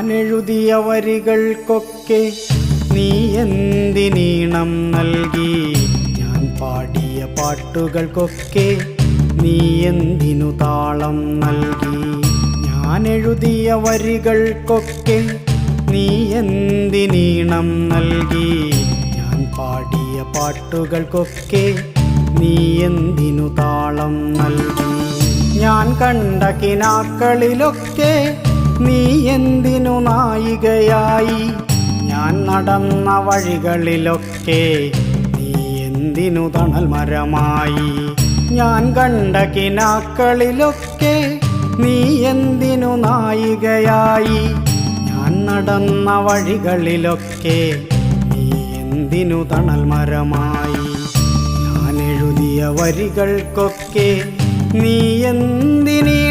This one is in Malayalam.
ഞാൻ എഴുതിയ വരികൾക്കൊക്കെ നീ എന്തിനീണം നൽകി? ഞാൻ പാടിയ പാട്ടുകൾക്കൊക്കെ നീ എന്തിനു താളം നൽകി? ഞാൻ എഴുതിയ വരികൾക്കൊക്കെ നീ എന്തിനീണം നൽകി? ഞാൻ പാടിയ പാട്ടുകൾക്കൊക്കെ നീ എന്തിനു താളം നൽകി? ഞാൻ കണ്ട കിനാക്കളിലൊക്കെ നീ എന്തിനു നായികയായി? ഞാൻ നടന്ന വഴികളിലൊക്കെ നീ എന്തിനു തണൽ മരമായി? ഞാൻ കണ്ട കിനാക്കളിലൊക്കെ നീ എന്തിനു നായികയായി? ഞാൻ നടന്ന വഴികളിലൊക്കെ നീ എന്തിനു തണൽ മരമായി? ഞാൻ എഴുതിയ വരികൾക്കൊക്കെ നീ എന്തിനീ